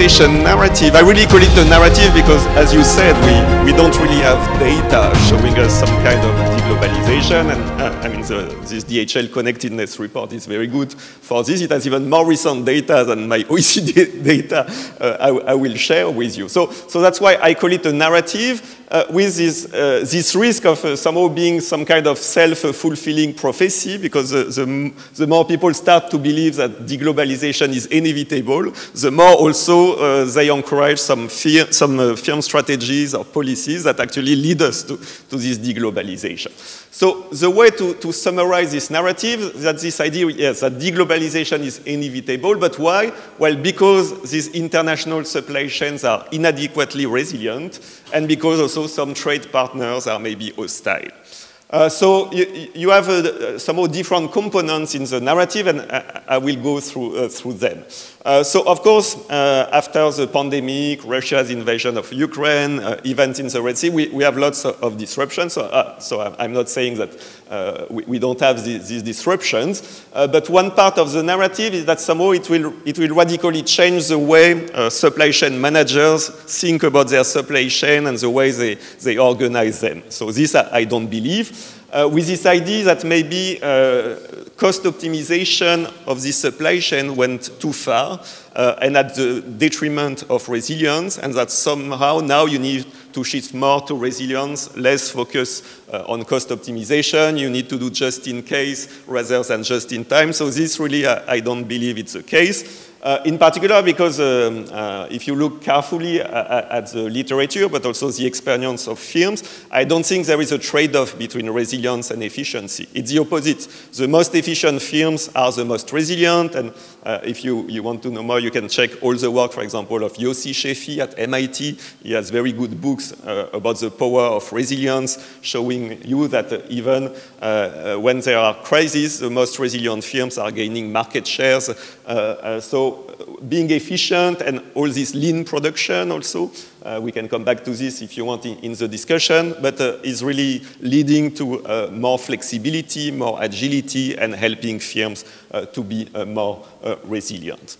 deglobalization narrative, I really call it a narrative because, as you said, we don't really have data showing us some kind of deglobalization. And I mean, this DHL connectedness report is very good for this. It has even more recent data than my OECD data I will share with you. So that's why I call it a narrative. With this risk of somehow being some kind of self-fulfilling prophecy, because the more people start to believe that deglobalization is inevitable, the more also they encourage some firm strategies or policies that actually lead us to this deglobalization. So the way to summarize this narrative is that this idea, yes, that deglobalization is inevitable, but why? Well, because these international supply chains are inadequately resilient, and because also some trade partners are maybe hostile. So you have somehow different components in the narrative, and I will go through them. So of course, after the pandemic, Russia's invasion of Ukraine, events in the Red Sea, we have lots of disruptions. So I'm not saying that we don't have these disruptions, but one part of the narrative is that somehow it will radically change the way supply chain managers think about their supply chain and the way they organize them. So this I don't believe. With this idea that maybe cost optimization of this supply chain went too far and at the detriment of resilience, and that somehow now you need to shift more to resilience, less focus on cost optimization. You need to do just in case rather than just in time. So this really, I don't believe it's the case. In particular because if you look carefully at the literature, but also the experience of firms, I don't think there is a trade-off between resilience and efficiency. It's the opposite. The most efficient firms are the most resilient, and if you want to know more, you can check all the work, for example, of Yossi Sheffi at MIT. He has very good books about the power of resilience, showing you that even when there are crises, the most resilient firms are gaining market shares. So being efficient and all this lean production also, we can come back to this if you want in the discussion, but is really leading to more flexibility, more agility, and helping firms to be more resilient.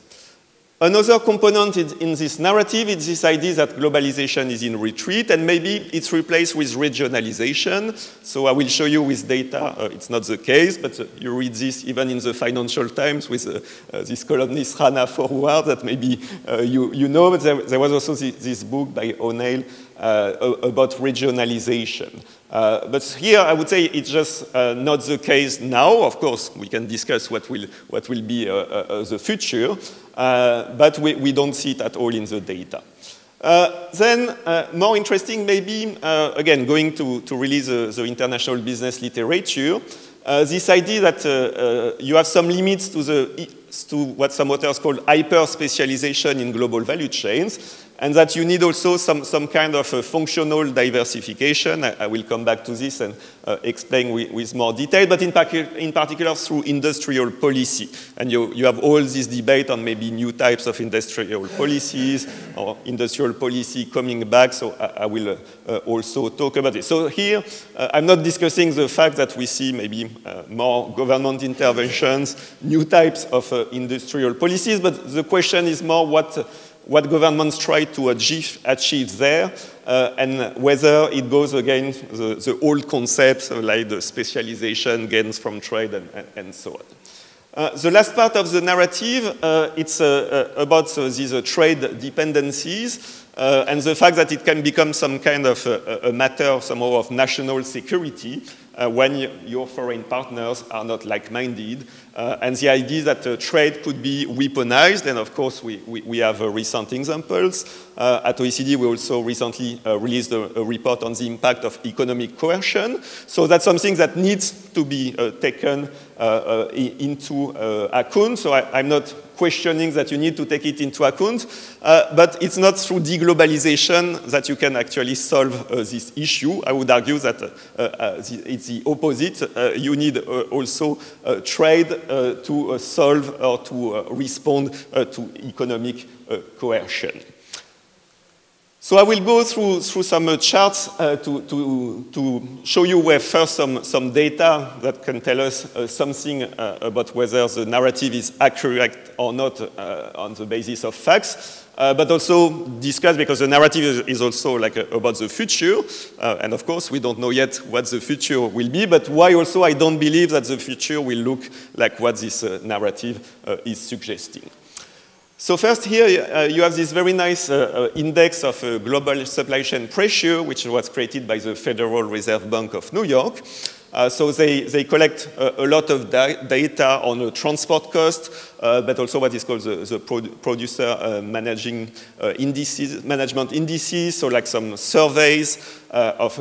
Another component in this narrative is this idea that globalization is in retreat, and maybe it's replaced with regionalization. So I will show you with data, it's not the case, but you read this even in the Financial Times with this columnist Rana Forward that maybe you know, but there was also this book by O'Neill about regionalization. But here I would say it's just not the case now. Of course, we can discuss what will be the future, but we don't see it at all in the data. Then, more interesting maybe, again, going to really the international business literature, this idea that you have some limits to what some authors call hyper-specialization in global value chains, and that you need also some kind of functional diversification. I will come back to this and explain with more detail, but in particular through industrial policy. And you have all this debate on maybe new types of industrial policies or industrial policy coming back, so I will also talk about it. So here, I'm not discussing the fact that we see maybe more government interventions, new types of industrial policies, but the question is more what governments try to achieve there, and whether it goes against the old concepts like the specialization, gains from trade, and so on. The last part of the narrative, it's about these trade dependencies, and the fact that it can become some kind of a matter somehow of national security when your foreign partners are not like-minded, and the idea that trade could be weaponized, and of course we have recent examples. At OECD we also recently released a report on the impact of economic coercion, so that's something that needs to be taken into account. So I'm not questioning that you need to take it into account, but it's not through deglobalization that you can actually solve this issue. I would argue that it's the opposite. You need also trade to solve or to respond to economic coercion. So I will go through some charts to show you where first some data that can tell us something about whether the narrative is accurate or not on the basis of facts, but also discuss, because the narrative is also like about the future, and of course we don't know yet what the future will be, but why also I don't believe that the future will look like what this narrative is suggesting. So first here, you have this very nice index of global supply chain pressure, which was created by the Federal Reserve Bank of New York. So they collect a lot of data on transport cost, but also what is called the producer management indices, so like some surveys of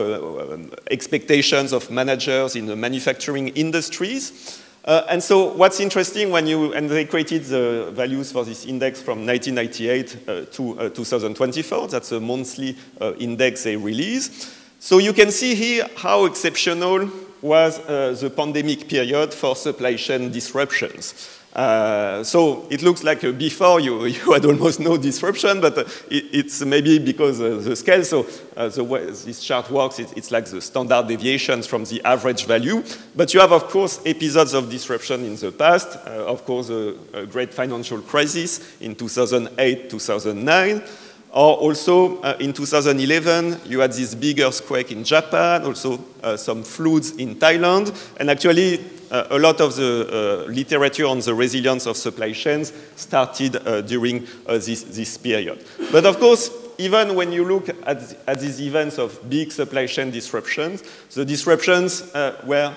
expectations of managers in the manufacturing industries. And so what's interesting and they created the values for this index from 1998 to 2024, that's a monthly index they release. So you can see here how exceptional was the pandemic period for supply chain disruptions. So it looks like before you had almost no disruption, but it's maybe because the scale. So the way this chart works, it's like the standard deviations from the average value. But you have, of course, episodes of disruption in the past. Of course, a great financial crisis in 2008, 2009. Or also, in 2011, you had this big earthquake in Japan, also some floods in Thailand, and actually a lot of the literature on the resilience of supply chains started during this period. But of course, even when you look at these events of big supply chain disruptions, the disruptions were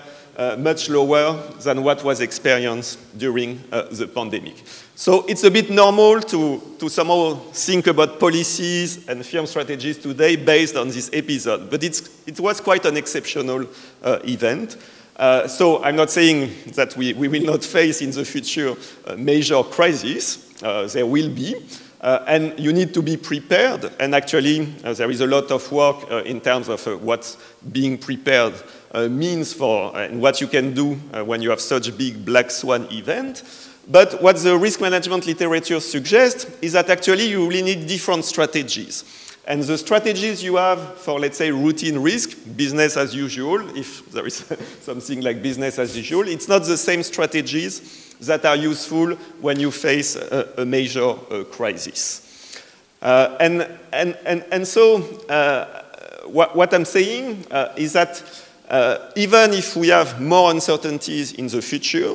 much lower than what was experienced during the pandemic. So it's a bit normal to somehow think about policies and firm strategies today based on this episode, but it was quite an exceptional event. So I'm not saying that we will not face in the future a major crisis. There will be. And you need to be prepared. And actually, there is a lot of work in terms of what being prepared means for and what you can do when you have such a big black swan event. But what the risk management literature suggests is that actually you really need different strategies. And the strategies you have for, let's say, routine risk, business as usual, if there is something like business as usual, it's not the same strategies that are useful when you face a major crisis. And so what I'm saying is that even if we have more uncertainties in the future,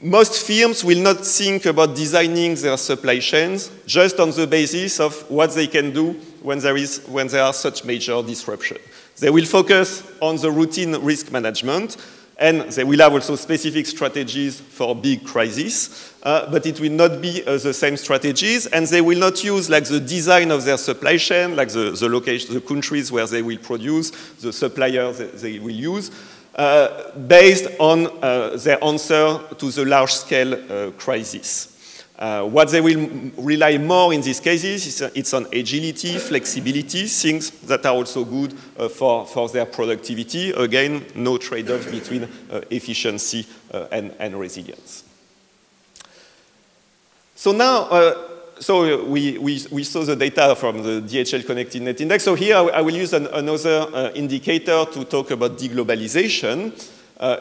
most firms will not think about designing their supply chains just on the basis of what they can do when there are such major disruption. They will focus on the routine risk management, and they will have also specific strategies for big crises, but it will not be the same strategies, and they will not use like the design of their supply chain, like the location, the countries where they will produce, the suppliers they will use, based on their answer to the large-scale crisis. What they will rely more in these cases it's on agility, flexibility, things that are also good for their productivity. Again, no trade-off between efficiency and resilience. So now, so we saw the data from the DHL Connected Net Index. So here I will use another indicator to talk about deglobalization.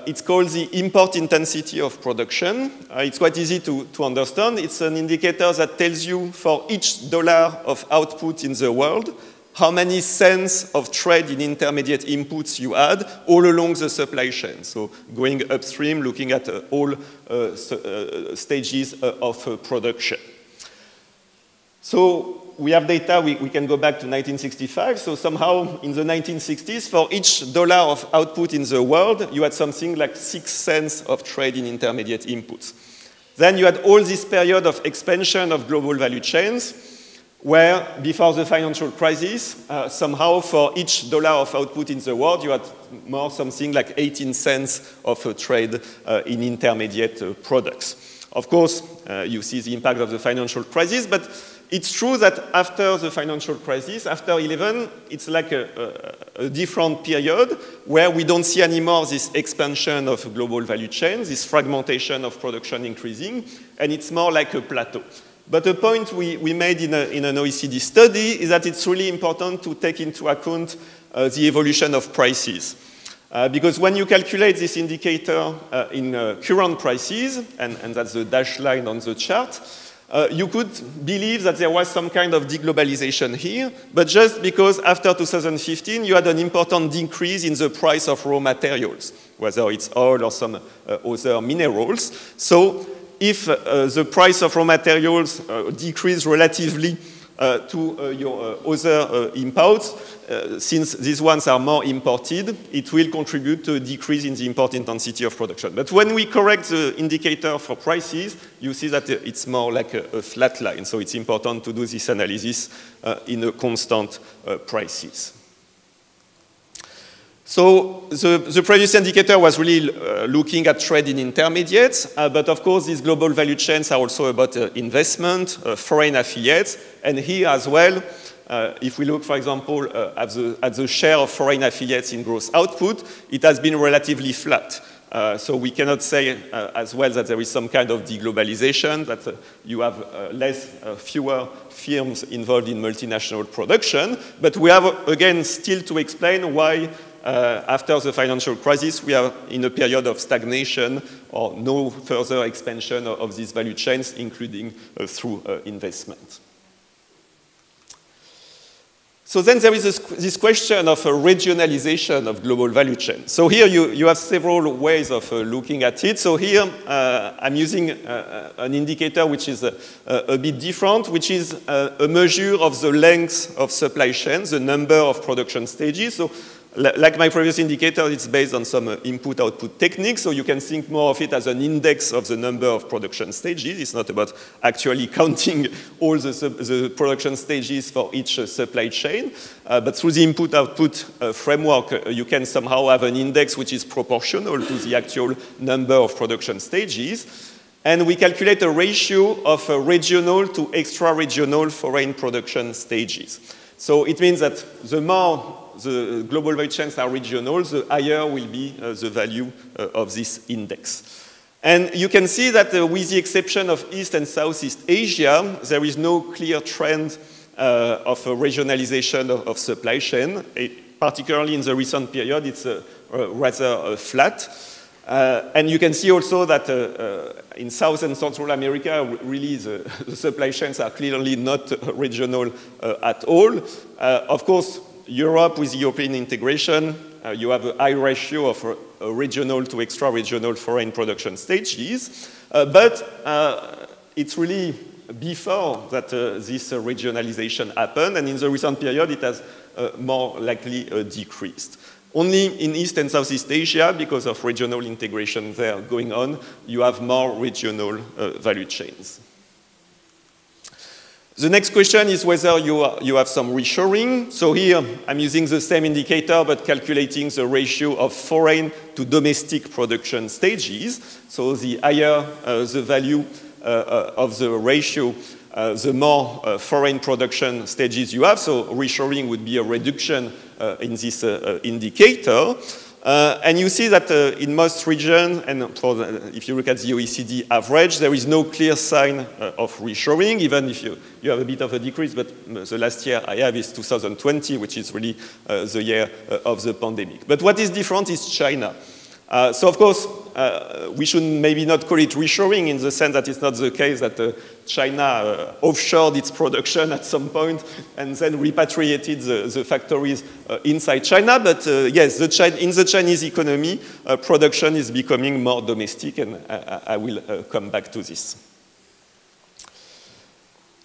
It's called the import intensity of production. It's quite easy to understand. It's an indicator that tells you for each dollar of output in the world, how many cents of trade in intermediate inputs you add all along the supply chain. So going upstream, looking at all stages of production. So we have data, we can go back to 1965. So somehow in the 1960s, for each dollar of output in the world, you had something like 6 cents of trade in intermediate inputs. Then you had all this period of expansion of global value chains, where before the financial crisis, somehow for each dollar of output in the world, you had more something like 18 cents of trade in intermediate products. Of course, you see the impact of the financial crisis, but it's true that after the financial crisis, after 11, it's like a different period where we don't see anymore this expansion of global value chains, this fragmentation of production increasing, and it's more like a plateau. But a point we made in an OECD study is that it's really important to take into account the evolution of prices. Because when you calculate this indicator in current prices, and that's the dashed line on the chart, you could believe that there was some kind of deglobalization here, but just because after 2015 you had an important decrease in the price of raw materials, whether it's oil or some other minerals. So if the price of raw materials decrease relatively to your other imports, since these ones are more imported, it will contribute to a decrease in the import intensity of production. But when we correct the indicator for prices, you see that it's more like a flat line. So it's important to do this analysis in a constant prices. So the previous indicator was really looking at trade in intermediates, but of course these global value chains are also about investment, foreign affiliates, and here as well, if we look, for example, at the share of foreign affiliates in gross output, it has been relatively flat. So we cannot say as well that there is some kind of deglobalization, that you have fewer firms involved in multinational production, but we have, again, still to explain why after the financial crisis, we are in a period of stagnation or no further expansion of these value chains, including through investment. So then there is this question of regionalization of global value chain. So here you have several ways of looking at it. So here I'm using an indicator which is a bit different, which is a measure of the length of supply chains, the number of production stages. So like my previous indicator, it's based on some input-output techniques, so you can think more of it as an index of the number of production stages. It's not about actually counting all the production stages for each supply chain, but through the input-output framework, you can somehow have an index which is proportional to the actual number of production stages. And we calculate a ratio of regional to extra-regional foreign production stages. So it means that the more the global value chains are regional, the higher will be the value of this index. And you can see that with the exception of East and Southeast Asia, there is no clear trend of a regionalization of supply chain. Particularly in the recent period, it's rather flat. And you can see also that in South and Central America, really the supply chains are clearly not regional at all. Of course, Europe, with European integration, you have a high ratio of regional to extra-regional foreign production stages. But it's really before that this regionalization happened, and in the recent period, it has more likely decreased. Only in East and Southeast Asia, because of regional integration there going on, you have more regional value chains. The next question is whether you have some reshoring. So here, I'm using the same indicator, but calculating the ratio of foreign to domestic production stages. So the higher the value of the ratio, the more foreign production stages you have. So reshoring would be a reduction in this indicator. And you see that in most regions, and if you look at the OECD average, there is no clear sign of reshoring, even if you have a bit of a decrease, but the last year I have is 2020, which is really the year of the pandemic. But what is different is China. So of course, we should maybe not call it reshoring in the sense that it's not the case that China offshored its production at some point and then repatriated the factories inside China. But yes, in the Chinese economy, production is becoming more domestic, and I will come back to this.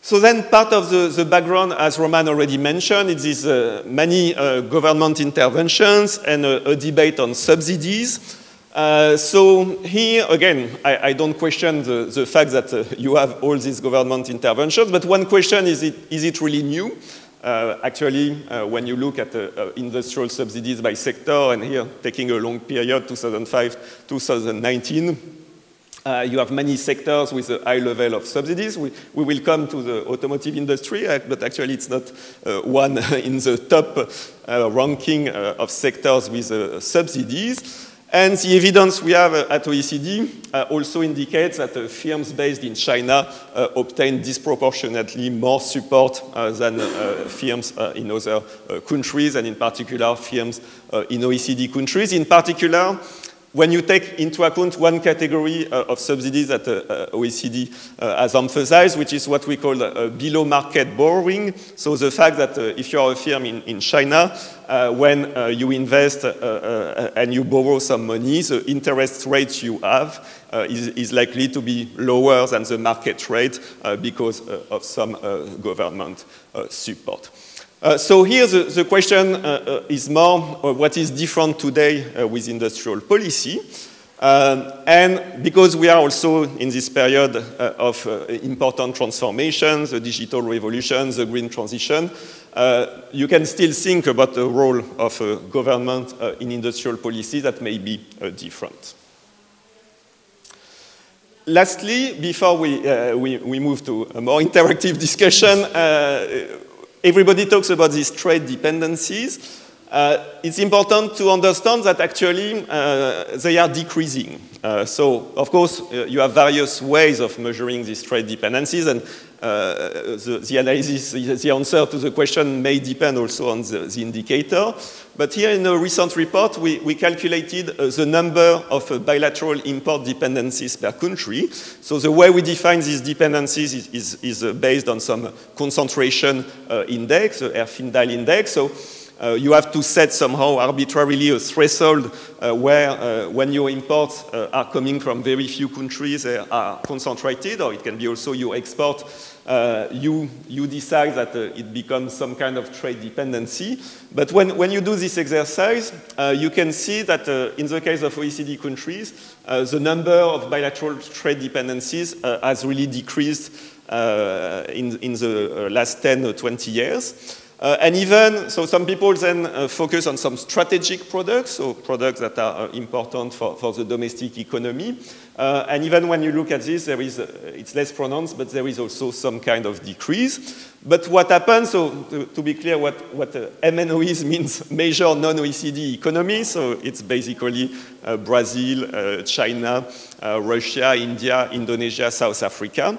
So then part of the background, as Roman already mentioned, it is many government interventions and a debate on subsidies. So here, again, I don't question the fact that you have all these government interventions, but one question is it really new? Actually, when you look at industrial subsidies by sector, and here taking a long period, 2005, 2019, you have many sectors with a high level of subsidies. We will come to the automotive industry, but actually it's not one in the top ranking of sectors with subsidies. And the evidence we have at OECD also indicates that firms based in China obtain disproportionately more support than firms in other countries, and in particular firms in OECD countries. In particular, when you take into account one category of subsidies that OECD has emphasized, which is what we call below market borrowing. So the fact that if you are a firm in China, when you invest and you borrow some money, the interest rate you have is likely to be lower than the market rate because of some government support. So here the question is more what is different today with industrial policy. And because we are also in this period of important transformations, the digital revolution, the green transition, you can still think about the role of government in industrial policy that may be different. Lastly, before we move to a more interactive discussion, everybody talks about these trade dependencies. It's important to understand that actually they are decreasing. So, of course, you have various ways of measuring these trade dependencies, and the analysis, the answer to the question may depend also on the indicator. But here in a recent report, we calculated the number of bilateral import dependencies per country. So the way we define these dependencies is based on some concentration index, the Erfindal index. So you have to set somehow arbitrarily a threshold where when your imports are coming from very few countries, they are concentrated, or it can be also your export, you decide that it becomes some kind of trade dependency. But when you do this exercise, you can see that in the case of OECD countries, the number of bilateral trade dependencies has really decreased in the last 10 or 20 years. And even, so some people then focus on some strategic products, so products that are important for the domestic economy. And even when you look at this, it's less pronounced, but there is also some kind of decrease. But what happens, so to be clear, what MNOEs means major non-OECD economies, so it's basically Brazil, China, Russia, India, Indonesia, South Africa.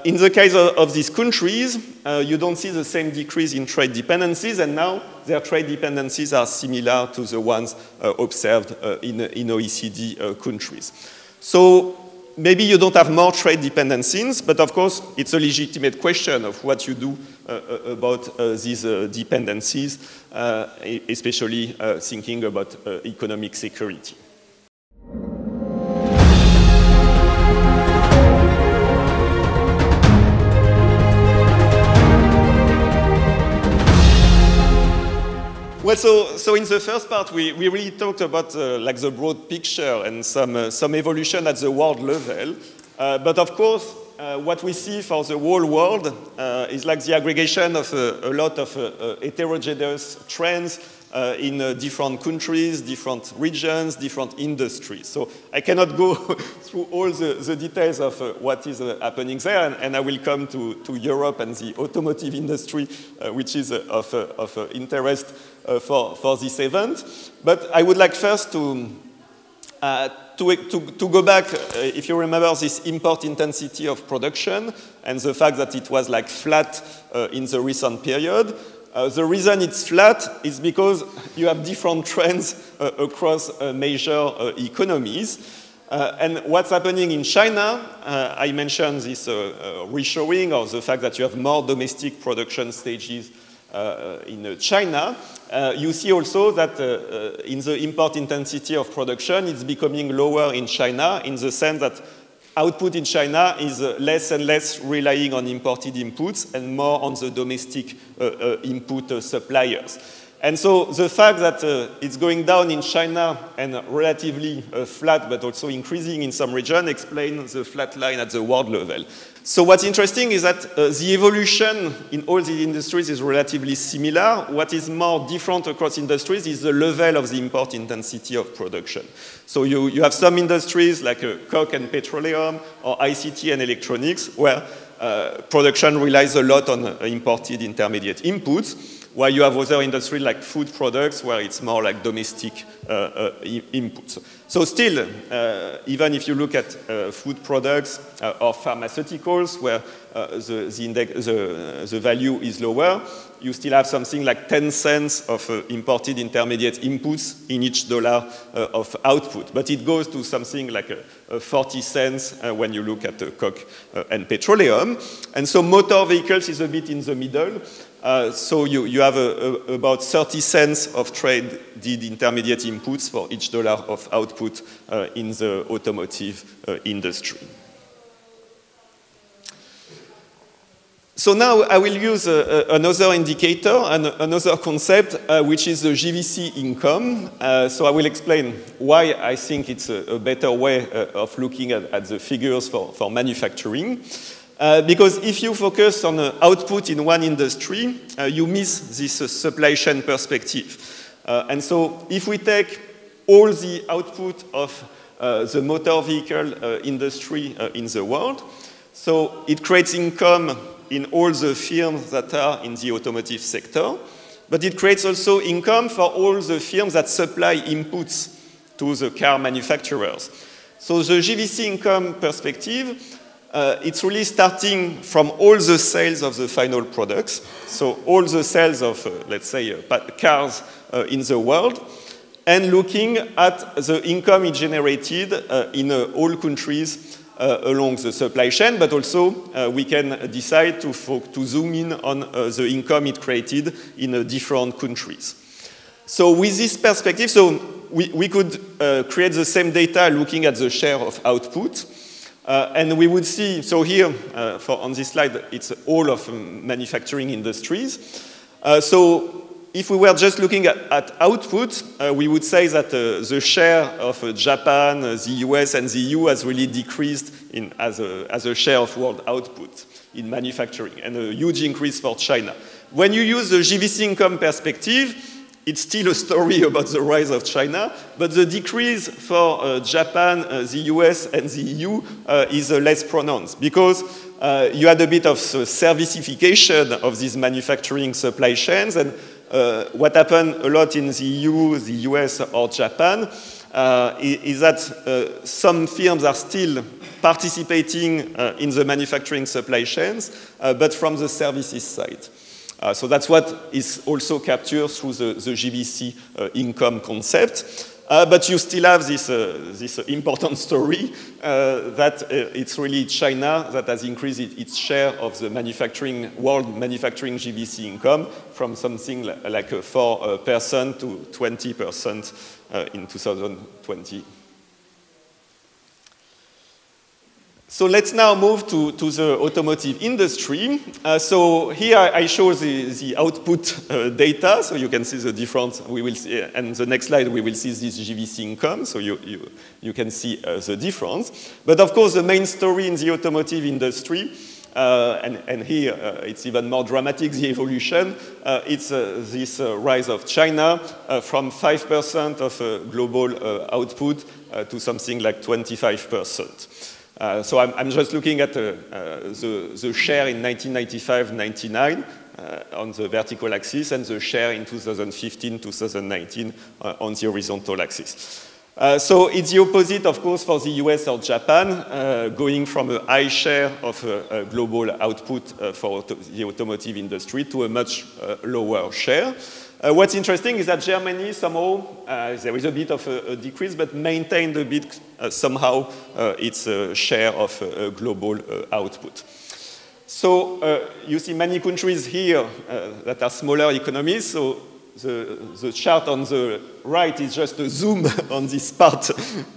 In the case of these countries, you don't see the same decrease in trade dependencies, and now their trade dependencies are similar to the ones observed in OECD countries. So maybe you don't have more trade dependencies, but of course it's a legitimate question of what you do about these dependencies, especially thinking about economic security. Well, so in the first part, we really talked about like the broad picture and some evolution at the world level. But of course, what we see for the whole world is like the aggregation of a lot of heterogeneous trends in different countries, different regions, different industries. So I cannot go through all the details of what is happening there, and I will come to Europe and the automotive industry, which is of interest for this event. But I would like first to go back, if you remember this import intensity of production and the fact that it was like flat in the recent period. The reason it's flat is because you have different trends across major economies. And what's happening in China, I mentioned this reshoring, or the fact that you have more domestic production stages in China. You see also that in the import intensity of production, it's becoming lower in China, in the sense that output in China is less and less relying on imported inputs and more on the domestic input suppliers. And so the fact that it's going down in China and relatively flat, but also increasing in some regions, explains the flat line at the world level. So what's interesting is that the evolution in all the industries is relatively similar. What is more different across industries is the level of the import intensity of production. So you have some industries like coke and petroleum, or ICT and electronics, where production relies a lot on imported intermediate inputs. while you have other industries like food products where it's more like domestic inputs. So still, even if you look at food products or pharmaceuticals where the value is lower, you still have something like 10 cents of imported intermediate inputs in each dollar of output. But it goes to something like 40 cents when you look at coke and petroleum. And so motor vehicles is a bit in the middle. So you have about 30 cents of traded intermediate inputs for each dollar of output in the automotive industry. So now I will use another indicator and another concept, which is the GVC income. So I will explain why I think it's a better way of looking at the figures for manufacturing. Because if you focus on output in one industry, you miss this supply chain perspective. And so if we take all the output of the motor vehicle industry in the world, so it creates income in all the firms that are in the automotive sector, but it creates also income for all the firms that supply inputs to the car manufacturers. So the GVC income perspective, it's really starting from all the sales of the final products, so all the sales of, let's say, cars in the world, and looking at the income it generated in all countries along the supply chain, but also we can decide to zoom in on the income it created in different countries. So with this perspective, so we could create the same data looking at the share of output, and we would see, so here, on this slide, it's all of manufacturing industries. So if we were just looking at output, we would say that the share of Japan, the US, and the EU has really decreased as a share of world output in manufacturing, and a huge increase for China. When you use the GVC income perspective, it's still a story about the rise of China, but the decrease for Japan, the US, and the EU is less pronounced, because you had a bit of servicification of these manufacturing supply chains, and what happened a lot in the EU, the US, or Japan is that some firms are still participating in the manufacturing supply chains, but from the services side. So that's what is also captured through the GVC income concept. But you still have this important story that it's really China that has increased its share of the world manufacturing GVC income from something like 4% to 20% in 2020. So let's now move to the automotive industry. So here I show the output data, so you can see the difference. We will see, and the next slide we will see this GVC income, so you can see the difference. But of course, the main story in the automotive industry, and here it's even more dramatic, the evolution, it's this rise of China from 5% of global output to something like 25%. So I'm just looking at the share in 1995-99 on the vertical axis, and the share in 2015-2019 on the horizontal axis. So it's the opposite, of course, for the US or Japan, going from a high share of global output for the automotive industry to a much lower share. What's interesting is that Germany somehow, there is a bit of a decrease, but maintained a bit somehow its share of global output. So you see many countries here that are smaller economies. So the chart on the right is just a zoom on this part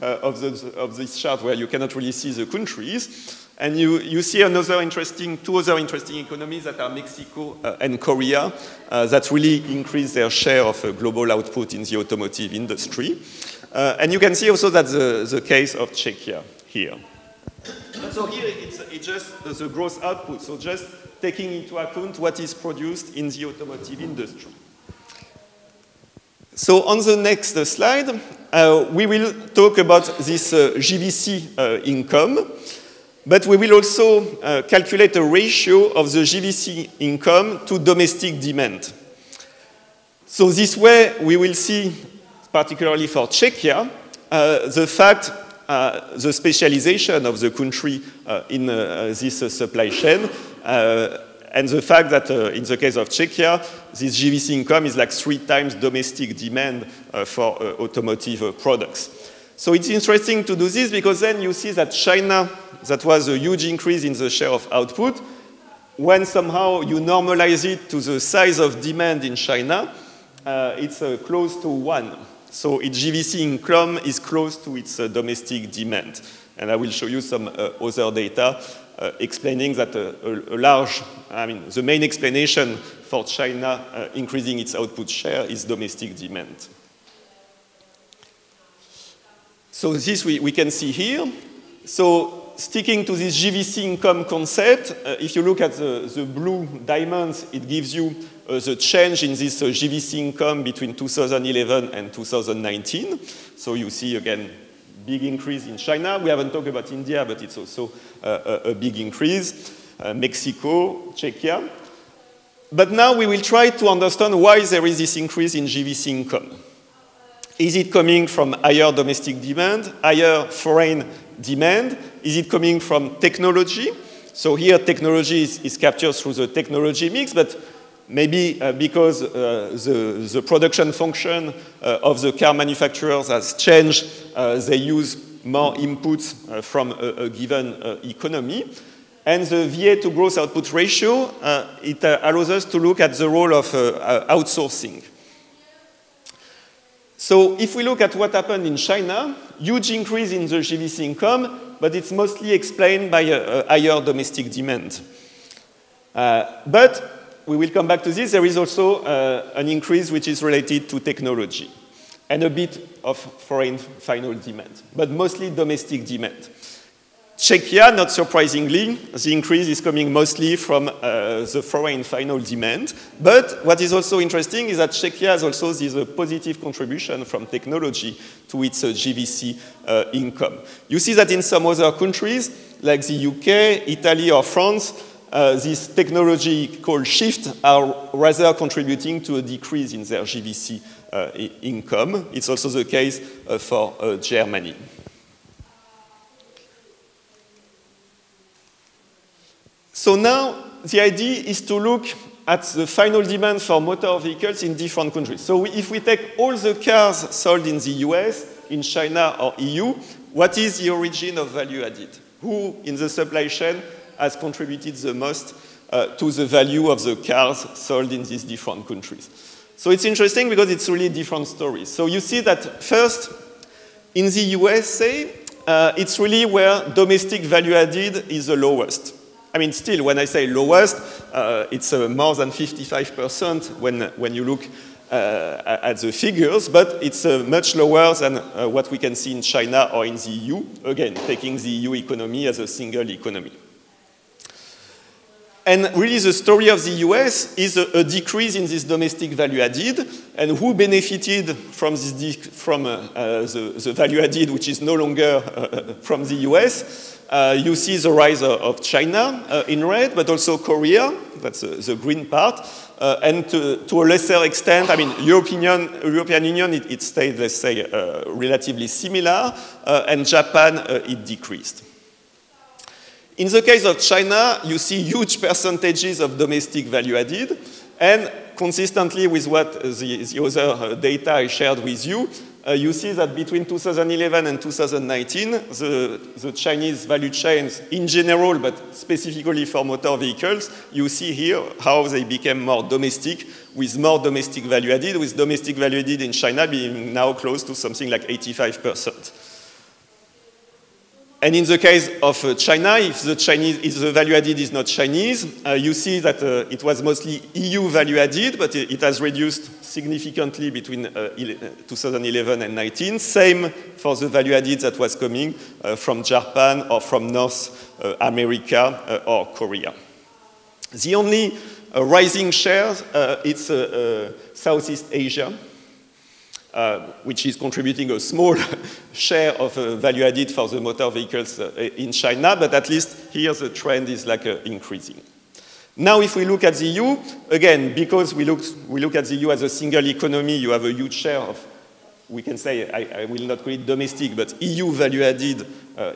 of this chart where you cannot really see the countries. And you see two other interesting economies that are Mexico and Korea that really increase their share of global output in the automotive industry. And you can see also that the case of Czechia here. So here it's just the gross output, so just taking into account what is produced in the automotive industry. So on the next slide, we will talk about this GVC income. But we will also calculate a ratio of the GVC income to domestic demand. So this way, we will see, particularly for Czechia, the fact, the specialization of the country in this supply chain, and the fact that in the case of Czechia, this GVC income is like 3 times domestic demand for automotive products. So it's interesting to do this because then you see that China, that was a huge increase in the share of output, when somehow you normalize it to the size of demand in China, it's close to 1. So its GVC income is close to its domestic demand. And I will show you some other data explaining that the main explanation for China increasing its output share is domestic demand. So this we can see here. So sticking to this GVC income concept, if you look at the blue diamonds, it gives you the change in this GVC income between 2011 and 2019. So you see, again, big increase in China. We haven't talked about India, but it's also a big increase. Mexico, Czechia. But now we will try to understand why there is this increase in GVC income. Is it coming from higher domestic demand, higher foreign demand? Is it coming from technology? So here technology is captured through the technology mix, but maybe because the production function of the car manufacturers has changed, they use more inputs from a given economy. And the VA to gross output ratio, it allows us to look at the role of outsourcing. So if we look at what happened in China, huge increase in the GVC income, but it's mostly explained by a higher domestic demand. But we will come back to this. There is also an increase which is related to technology and a bit of foreign final demand, but mostly domestic demand. Czechia, not surprisingly, the increase is coming mostly from the foreign final demand. But what is also interesting is that Czechia has also this positive contribution from technology to its GVC income. You see that in some other countries, like the UK, Italy, or France, this technological shift are rather contributing to a decrease in their GVC income. It's also the case for Germany. So now the idea is to look at the final demand for motor vehicles in different countries. So if we take all the cars sold in the US, in China, or EU, what is the origin of value added? Who in the supply chain has contributed the most to the value of the cars sold in these different countries? So it's interesting because it's really different stories. So you see that first, in the USA, it's really where domestic value added is the lowest. I mean, still, when I say lowest, it's more than 55% when you look at the figures, but it's much lower than what we can see in China or in the EU, again, taking the EU economy as a single economy. And really the story of the US is a decrease in this domestic value added, and who benefited from this the value added, which is no longer from the US. You see the rise of China in red, but also Korea, that's the green part, and to a lesser extent, I mean, European Union, it stayed, let's say, relatively similar, and Japan, it decreased. In the case of China, you see huge percentages of domestic value added, and consistently with what the other data I shared with you, you see that between 2011 and 2019, the Chinese value chains in general, but specifically for motor vehicles, you see here how they became more domestic, with more domestic value added, with domestic value added in China being now close to something like 85%. And in the case of China, if the value added is not Chinese, you see that it was mostly EU value added, but it has reduced significantly between 2011 and 2019. Same for the value added that was coming from Japan or from North America or Korea. The only rising share is Southeast Asia, which is contributing a small share of value added for the motor vehicles in China, but at least here the trend is like increasing. Now, if we look at the EU, again, because we look at the EU as a single economy, you have a huge share of, we can say, I will not call it domestic, but EU value added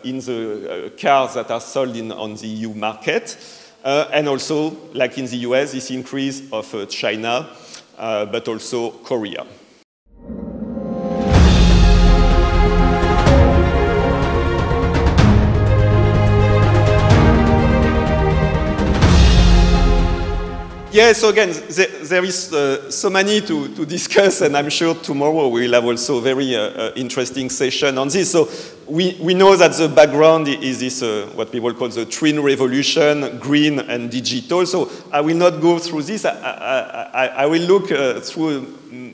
in the cars that are sold on the EU market. And also, like in the US, this increase of China, but also Korea. Yeah, so again, there is so many to discuss, and I'm sure tomorrow we'll have also a very interesting session on this. So we know that the background is this, what people call the twin revolution, green and digital. So I will not go through this. I will look through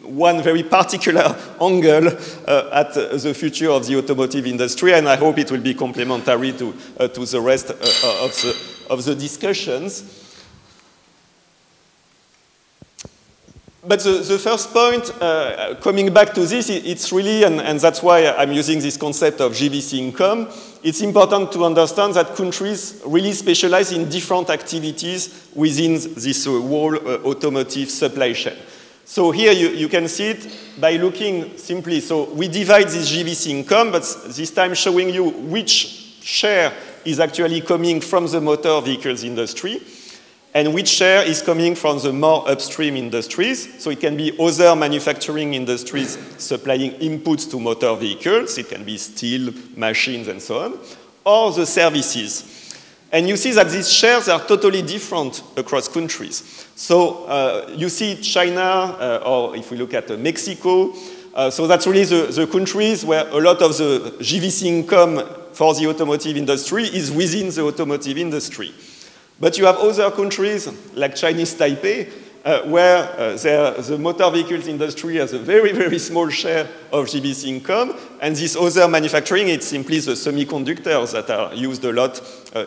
one very particular angle at the future of the automotive industry, and I hope it will be complementary to the rest of the discussions. But the first point, coming back to this, it's really, and that's why I'm using this concept of GVC income, it's important to understand that countries really specialize in different activities within this whole automotive supply chain. So here you can see it by looking simply. So we divide this GVC income, but this time showing you which share is actually coming from the motor vehicles industry, and which share is coming from the more upstream industries. So it can be other manufacturing industries supplying inputs to motor vehicles. It can be steel, machines, and so on, or the services. And you see that these shares are totally different across countries. So you see China, or if we look at Mexico, so that's really the countries where a lot of the GVC income for the automotive industry is within the automotive industry. But you have other countries, like Chinese Taipei, where the motor vehicles industry has a very, very small share of GVC income, and this other manufacturing, it's simply the semiconductors that are used a lot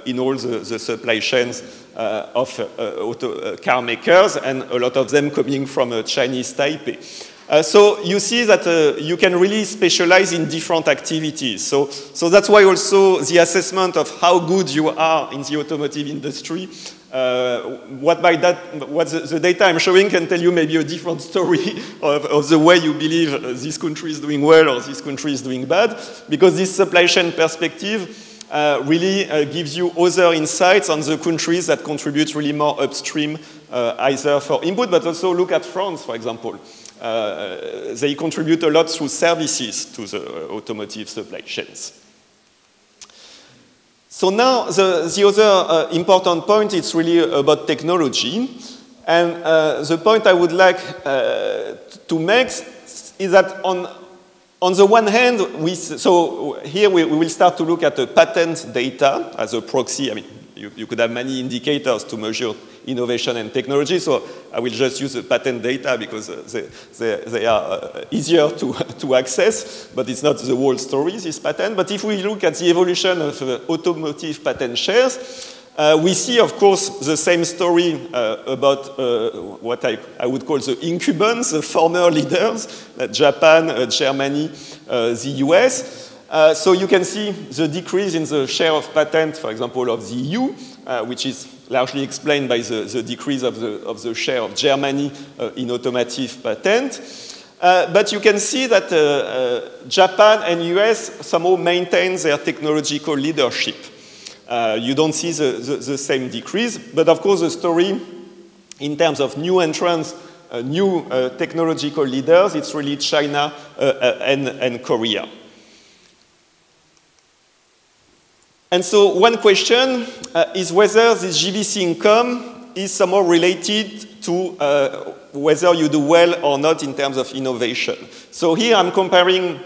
in all the supply chains of car makers, and a lot of them coming from Chinese Taipei. So you see that you can really specialize in different activities. So that's why also the assessment of how good you are in the automotive industry, the data I'm showing can tell you maybe a different story of the way you believe this country is doing well or this country is doing bad, because this supply chain perspective really gives you other insights on the countries that contribute really more upstream, either for input, but also look at France, for example. They contribute a lot through services to the automotive supply chains. So now the other important point is really about technology. And the point I would like to make is that on the one hand, so here we will start to look at the patent data as a proxy. I mean, you could have many indicators to measure innovation and technology, so I will just use the patent data because they are easier to access, but it's not the whole story, this patent. But if we look at the evolution of automotive patent shares, we see, of course, the same story about what I would call the incumbents, the former leaders, Japan, Germany, the US. So you can see the decrease in the share of patent, for example, of the EU, which is largely explained by the decrease of the share of Germany in automotive patent. But you can see that Japan and US somehow maintain their technological leadership. You don't see the same decrease, but of course the story in terms of new entrants, new technological leaders, it's really China and Korea. And so one question is whether this GVC income is somehow related to whether you do well or not in terms of innovation. So here I'm comparing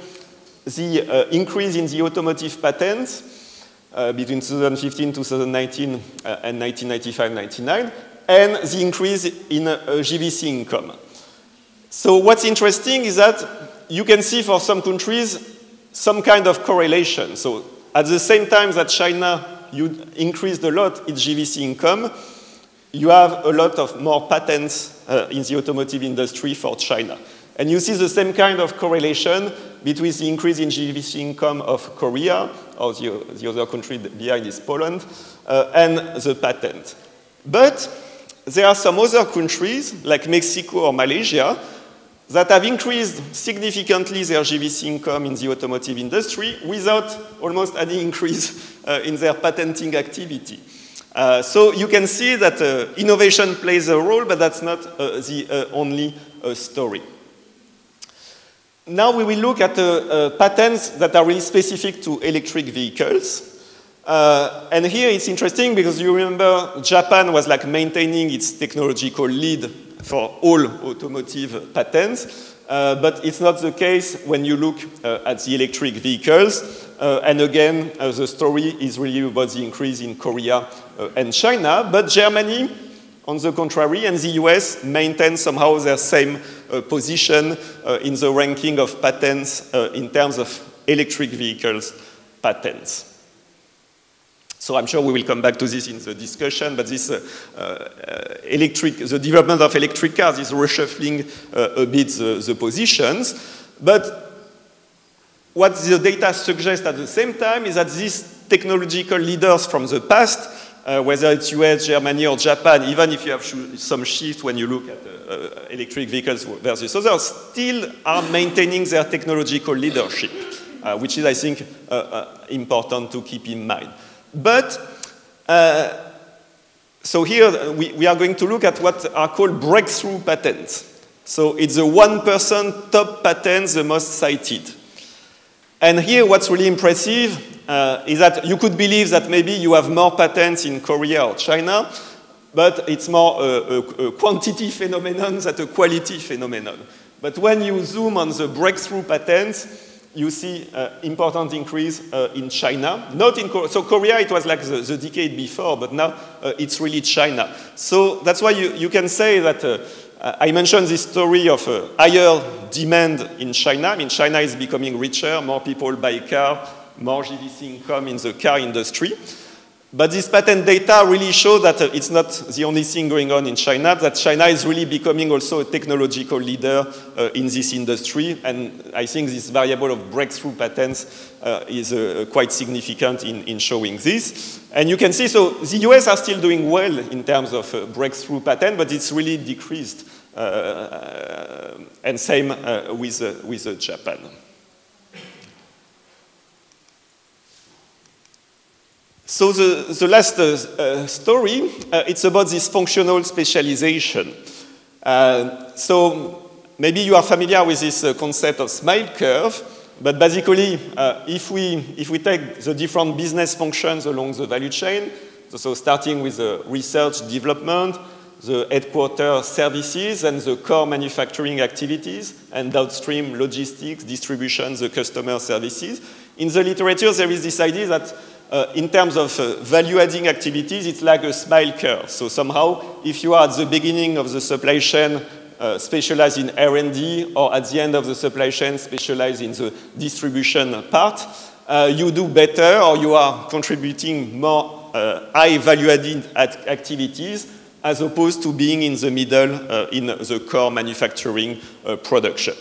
the increase in the automotive patents between 2015, 2019, and 1995-99, and the increase in GVC income. So what's interesting is that you can see for some countries some kind of correlation. So at the same time that China increased a lot its GVC income, you have a lot of more patents in the automotive industry for China. And you see the same kind of correlation between the increase in GVC income of Korea, or the other country behind is Poland, and the patent. But there are some other countries, like Mexico or Malaysia, that have increased significantly their GVC income in the automotive industry without almost any increase in their patenting activity. So you can see that innovation plays a role, but that's not the only story. Now we will look at patents that are really specific to electric vehicles. And here it's interesting because you remember Japan was like maintaining its technological lead for all automotive patents, but it's not the case when you look at the electric vehicles. And again, the story is really about the increase in Korea and China, but Germany, on the contrary, and the US maintain somehow their same position in the ranking of patents in terms of electric vehicles patents. So I'm sure we will come back to this in the discussion, but this the development of electric cars is reshuffling a bit the positions. But what the data suggests at the same time is that these technological leaders from the past, whether it's US, Germany, or Japan, even if you have some shift when you look at electric vehicles versus others, still are maintaining their technological leadership, which is, I think, important to keep in mind. But, so here we are going to look at what are called breakthrough patents. So it's the 1% top patents the most cited. And here what's really impressive is that you could believe that maybe you have more patents in Korea or China, but it's more a quantity phenomenon than a quality phenomenon. But when you zoom on the breakthrough patents, you see important increase in China. Not in Korea. So Korea, it was like the decade before, but now it's really China. So that's why you can say that I mentioned this story of higher demand in China. I mean, China is becoming richer, more people buy car, more GVC income in the car industry. But this patent data really show that it's not the only thing going on in China, that China is really becoming also a technological leader in this industry. And I think this variable of breakthrough patents is quite significant in showing this. And you can see, so the US are still doing well in terms of breakthrough patent, but it's really decreased. And same with Japan. So the last story, it's about this functional specialization. So maybe you are familiar with this concept of smile curve, but basically, if we take the different business functions along the value chain, so starting with the research development, the headquarters services, and the core manufacturing activities, and downstream logistics, distribution, the customer services, in the literature there is this idea that in terms of value-adding activities, it's like a smile curve. So somehow, if you are at the beginning of the supply chain specialized in R&D, or at the end of the supply chain specialized in the distribution part, you do better, or you are contributing more high value-added activities, as opposed to being in the middle in the core manufacturing production.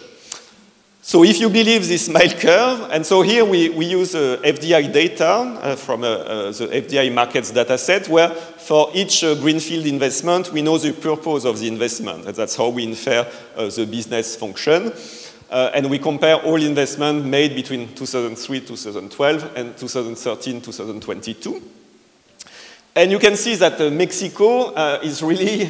So if you believe this smile curve, and so here we use FDI data from the FDI markets data set, where for each greenfield investment, we know the purpose of the investment. And that's how we infer the business function. And we compare all investment made between 2003, 2012, and 2013, 2022. And you can see that Mexico is really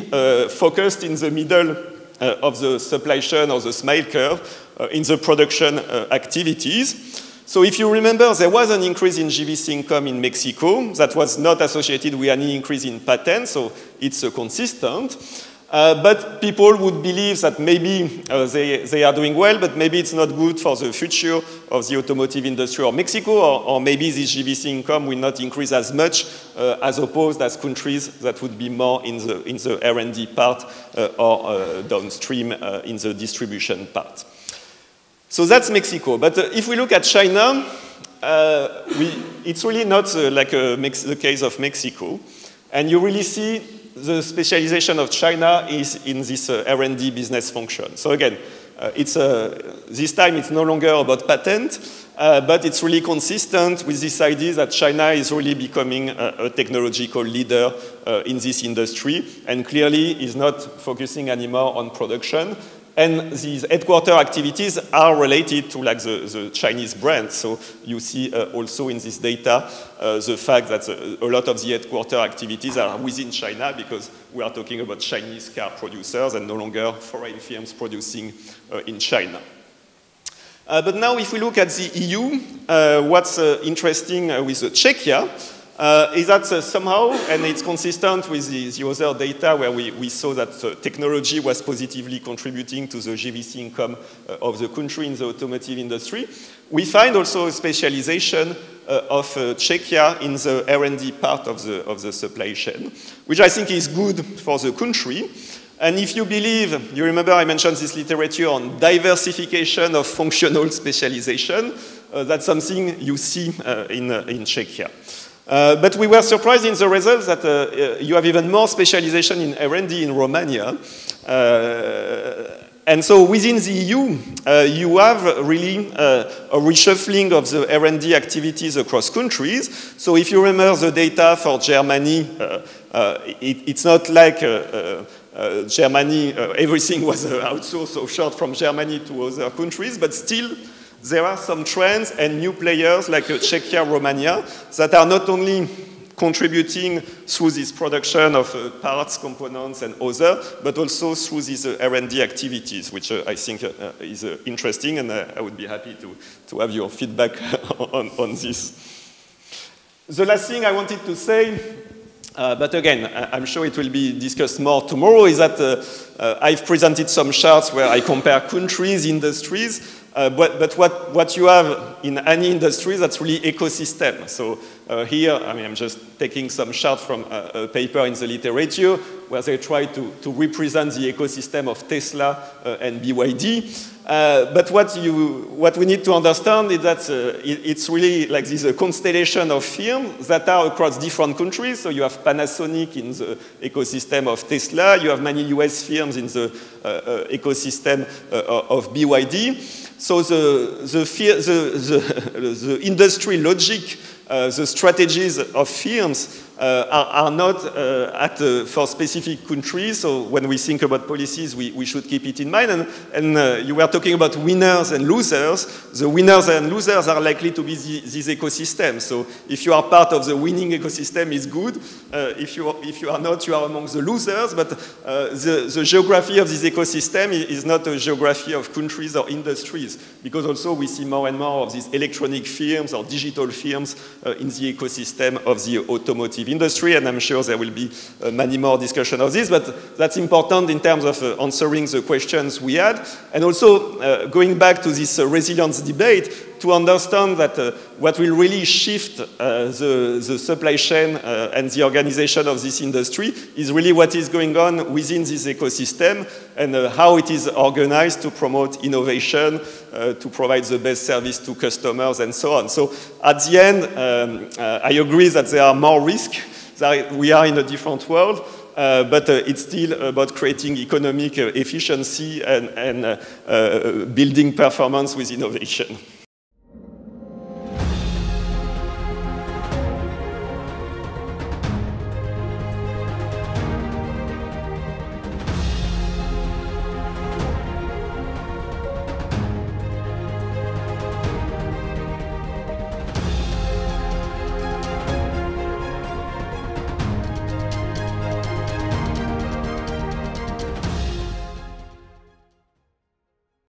focused in the middle of the supply chain or the smile curve in the production activities. So if you remember, there was an increase in GVC income in Mexico that was not associated with any increase in patents, so it's consistent. But people would believe that maybe they are doing well, but maybe it's not good for the future of the automotive industry or Mexico, or maybe this GVC income will not increase as much as opposed as countries that would be more in the R&D part or downstream in the distribution part. So that's Mexico. But if we look at China, it's really not like the case of Mexico. And you really see the specialization of China is in this R&D business function. So again, this time it's no longer about patent, but it's really consistent with this idea that China is really becoming a technological leader in this industry, and clearly is not focusing anymore on production. And these headquarter activities are related to like the Chinese brand. So you see also in this data the fact that a lot of the headquarter activities are within China, because we are talking about Chinese car producers and no longer foreign firms producing in China. But now if we look at the EU, what's interesting with Czechia is that somehow, and it's consistent with the other data where we saw that technology was positively contributing to the GVC income of the country in the automotive industry, we find also a specialization of Czechia in the R&D part of the supply chain, which I think is good for the country. And if you believe, you remember I mentioned this literature on diversification of functional specialization, that's something you see in Czechia. But we were surprised in the results that you have even more specialization in R&D in Romania. And so within the EU, you have really a reshuffling of the R&D activities across countries. So if you remember the data for Germany, it's not like Germany, everything was outsourced offshore from Germany to other countries, but still there are some trends and new players like Czechia, Romania, that are not only contributing through this production of parts, components, and other, but also through these R&D activities, which I think is interesting, and I would be happy to have your feedback on this. The last thing I wanted to say, but again, I'm sure it will be discussed more tomorrow, is that I've presented some charts where I compare countries, industries, but what you have in any industry, that's really ecosystem. So here, I mean, I'm just taking some charts from a paper in the literature where they try to represent the ecosystem of Tesla and BYD. But what we need to understand is that it's really like this constellation of firms that are across different countries. So you have Panasonic in the ecosystem of Tesla. You have many US firms in the ecosystem of BYD. So the industry logic, the strategies of firms are not for specific countries. So when we think about policies, we should keep it in mind. And you were talking about winners and losers. The winners and losers are likely to be this ecosystem. So if you are part of the winning ecosystem, it's good. If you are not, you are among the losers. But the geography of this ecosystem is not a geography of countries or industries, because also we see more and more of these electronic firms or digital firms in the ecosystem of the automotive industry, and I'm sure there will be many more discussion of this, but that's important in terms of answering the questions we had, and also going back to this resilience debate, to understand that what will really shift the supply chain and the organization of this industry is really what is going on within this ecosystem and how it is organized to promote innovation, to provide the best service to customers and so on. So at the end, I agree that there are more risks, that we are in a different world, but it's still about creating economic efficiency and building performance with innovation.